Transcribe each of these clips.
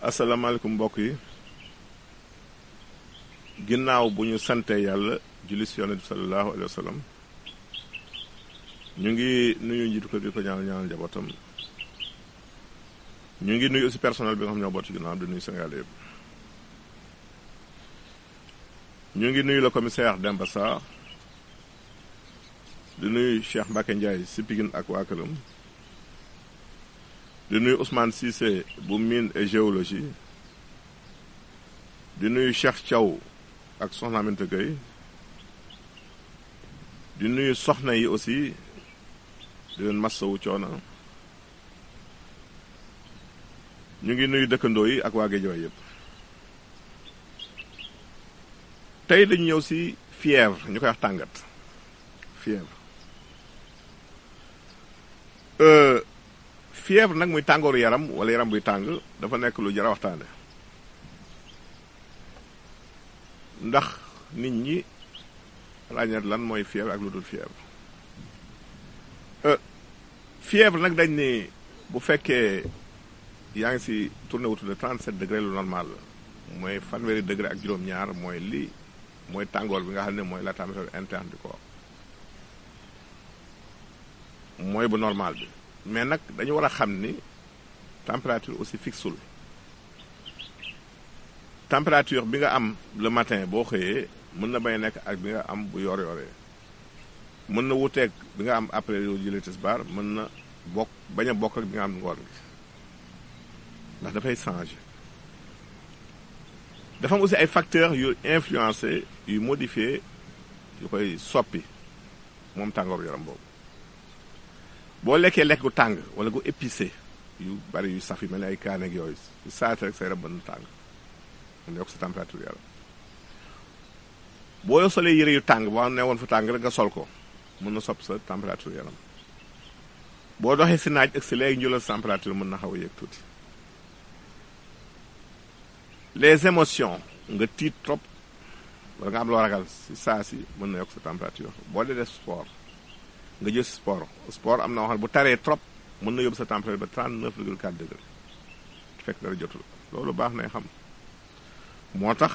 asalaamaaleykum mbokk yi ginnaaw bu ñu sante yàlla julli si yonent bi sallallahu alayhi wa sallam ñu ngi nuyu njiitu kër gi ko ñaanal njabootam ñu ngi nuyu aussi personnel bi nga xam ñoo boot ci ginnaaw di nuyu Sénégal yëpp ñu ngi nuyu le commissaire Demba Sarr di nuyu Cheikh Mbacke Ndiaye si Pikine ak waa këram di nuyu Ousmane Cissé bu mine et géologie di nuyu Cheikh Thiaw ak Soxna Aminata Gueye di nuyu soxna yi aussi di leen massawu coono ñu ngi nuyu dëkkandoo yi ak waa Guédiawaye yëpp tey dañu ñëw ci fièvre ñu koy wax tàngat fièvre fièvre nag muy tàngooru yaram wala yaram buy tàng dafa nekk lu jar a waxtaane ndax nit ñi ràññeet lan mooy fièvre ak lu dul fièvre fièvre nag dañ ni bu fekkee yaa ngi ci tourné autour de 37 degré lu normal mooy fanweeri degré ak juróom-ñaar mooy lii mooy tàngoor bi nga xam ne mooy la température interne du corps mooy bu normal bi mais nag dañu war a xam ni température aussi fixul température bi nga am le matin boo xëyee mën na bañ nekk ak bi nga am bu yor-yoree mën na wuteeg bi nga am après yow jëlee tisbaar mën na bokk bañ a bokk ak bi nga am ngoon gi ndax dafay changer dafa am aussi ay facteurs yu influencé yu modifié yu koy soppi moom tàngooru yaram boobu boo lekkee lekk gu tàng wala gu épicé yu bari yu saf yi mel ni ay kaane ak yooyu yu saate rek sa yaram mën na tàng mu yokk sa température yaram boo solee yëre yu tàng boo ne woon fu tàng rek nga sol ko mën na sopp sa température yaram boo doxee si naaj ak si léegi njëlal sa température mën na xaw a yéeg tuuti les émotions nga tiit trop wala nga am loo ragal si saa si mën na yokk sa température boo dee def sport nga jël sport am na wax bu taree trop mën na yóbbu sa température ba 39,4 degré fekk dara jotul loolu baax nay xam moo tax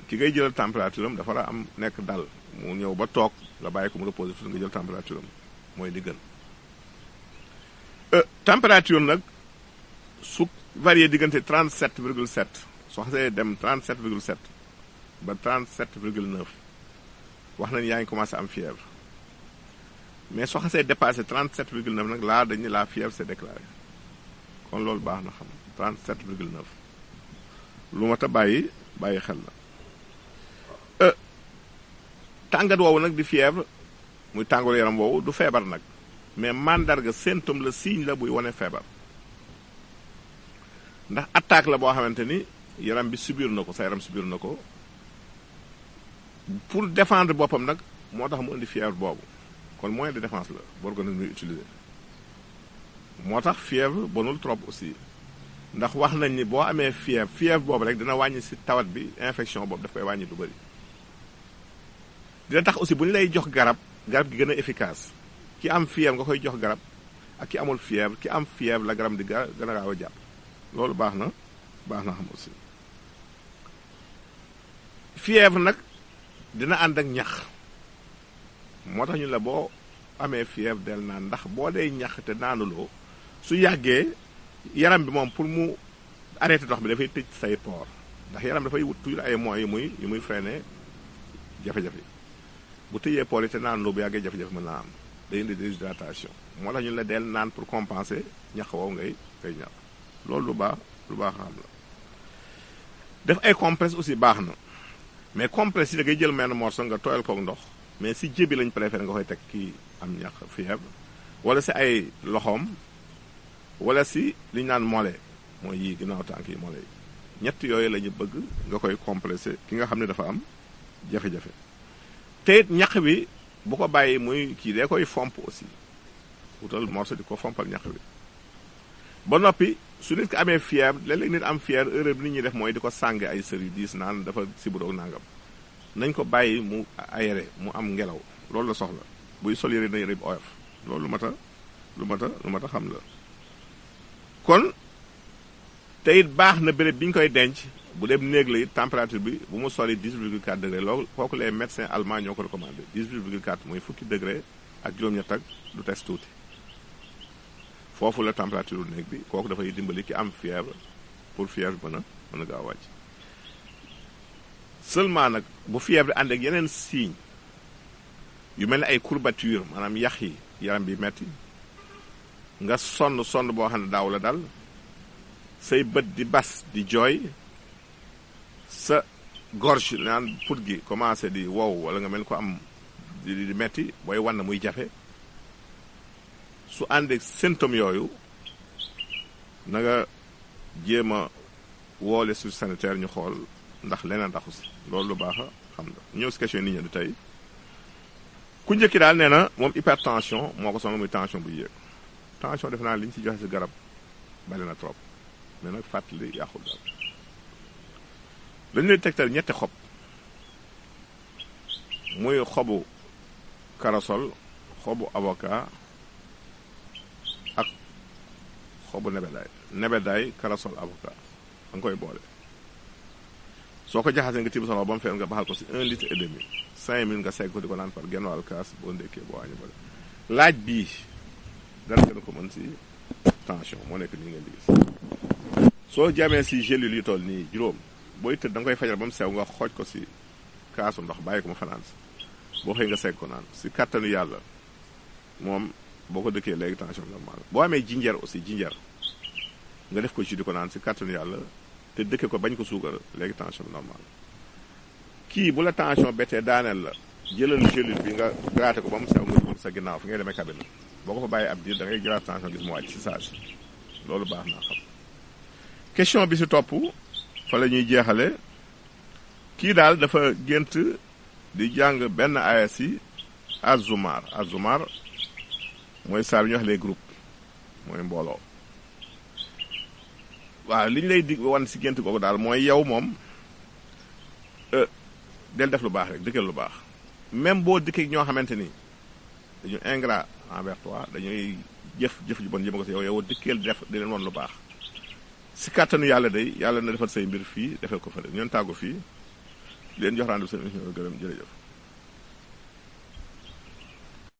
ki ngay jëlal température am dafa la am nekk dal mu ñëw ba toog nga bàyyi ko mu reposé tuuti nga jël température am mooy di gën température nag su varié diggante 37,7 soo xasee dem 37,7 ba 37,9 wax nañu yaa ngi commencé am fièvre mais soo xasee dépassé 37,9 nag laa dañu la fièvre c'est déclaré kon loolu baax na xam 37,9 lu mat a bàyyi xel la tàngat woowu nag di fièvre muy tàngooru yaram woowu du feebar nag mais mandarga symptôme la signe la buy wane feebar ndax attaque la boo xamante ni yaram bi subir na ko sa yaram subir na ko pour défendre boppam nag moo tax mu indi fièvre boobu kon moyen de défense la bu organisme bi utiliser moo tax fièvre bonul trop aussi ndax wax nañ ni boo amee fièvre boobu rek dina wàññi ci tawat bi infection boobu daf koy wàññi du bëri dina tax aussi bu ñu lay jox garab gi gën a efficace ki am fièvre nga koy jox garab ak ki amul fièvre ki am fièvre la garab di gën a gaaw a jàpp loolu baax na xam aussi fièvre nag dina ànd ak ñax moo tax ñu la boo amee fièvre del naan ndax boo dee ñax te naanuloo su yàggee yaram bi moom pour mu arrêté ndox bi dafay tëj say pores ndax yaram dafay wut toujours ay moyens yu muy freiner jafe-jafe bu tëjee pores yi te naanuloo bu yàggee jafe-jafe mën naa am day indi déshydratation moo tax ñu la del naan pour compenser ñax woowu ngay ñax loolu lu baax xam la def ay compresse aussi baax na mais compresse yi da ngay jël menn morceau nga tooyal kook ndox mais si jébi lañ préféré nga koy teg kii am ñax fièvre wala si ay loxoom wala si li ñu naan mollet mooy yii ginnaaw tànk yi mollet yi ñett yooyu la ñu bëgg nga koy compressé ki nga xam ne dafa am jafe-jafe te it ñax bi bu ko bàyyi muy kii dee koy fomp aussi wutal morceau di ko fompal ñax bi ba noppi su nit ko amee fièvre léeg-léeg nit am fièvre erreur bi nit ñuy def mooy di ko sànge ay sër yu diis naan dafa sibiroog nangam nañ ko bàyyi mu aéré mu am ngelaw loolu la soxla buy sol yëre na yëre bu oyof loolu lu mat a xam la kon te it baax na béréb bi ñu koy denc bu dem néeg la it température bi bu mu sori 10,4 degré loolu kooku les médecins allemands ñoo ko recommandé 10,4 mooy fukki degré ak juróom-ñett ak lu tes tuuti foofu la température u néeg bi kooku dafay dimbali ki am fièvre pour fièvre mën a gaaw wàcc seulement nag bu fièvre ànd ak yeneen signe yu mel ne ay courbature maanaam yax yi yaram bi metti nga sonn boo xam ne daaw la dal say bët di bas di jooy sa gorge naan put gi commencé di wow wala nga mel ko am di metti booy wan na muy jafe su àndeek symptômes yooyu na nga jéem a woo les services sanitaires ñu xool ndax leneen taxu si loolu lu baax a xam nga ñëw si question nit ñi di tey ku njëkki daal nee na moom hypertension moo ko sonal muy tension bu yéeg tension def naa li ñu ci joxe si garab bari na trop mais nag fàttali yàqul daal dañu lay tegtal ñetti xob muy xobu karasol xobu avocat ak xobu nebedaay karasol avocat da nga koy boole soo ko jaxasee nga tibb sa loxo ba mu fees nga baxal ko si 1 litre et demi 5 minutes nga segg ko di ko naan par genn wàllu kaas boo ndékkee boo añu bale laaj bii dara gën ko mën si tension moo nekk nii ngeen di gis soo jamee si gélule yu toll nii juróom booy tëdd da nga koy fajal ba mu sew nga xooj ko si kaasu ndox bàyyi ko mu fanaan si boo xëy nga segg ko naan si kattanu yàlla moom boo ko dëkkee léegi tension normal boo amee jinjeer aussi jinjeer nga def ko ci di ko naan si kattanu yàlla te dëkke ko bañ ko suukar léegi tension normal kii bu la tension bettee daaneel la jëlal gélule bi nga gratter ko ba mu sew nga dugal sa ginnaaw fi ngay demee cabine boo ko fa bàyyi ab diir da ngay jëlaat tension gis mu wàcc si saa si loolu baax naa xam question bi si topp fa la ñuy jeexale kii daal dafa gént di jàng benn aaya si azumar mooy saar bi ñuy wax les groupes mooy mbooloo waaw li ñu lay dig wan si gént googu daal mooy yow moom del def lu baax rek dikkal lu baax même boo dikkee ñoo xamante ni dañu ingrat envers toi dañuy jëf ju bon jëma ko si yow dikkeel def di leen won lu baax si kàttanu yàlla day yàlla na defal say mbir fii defal ko fa ñoon tàggu fii leen jox rendez-vous seen émission gërëm jërëjëf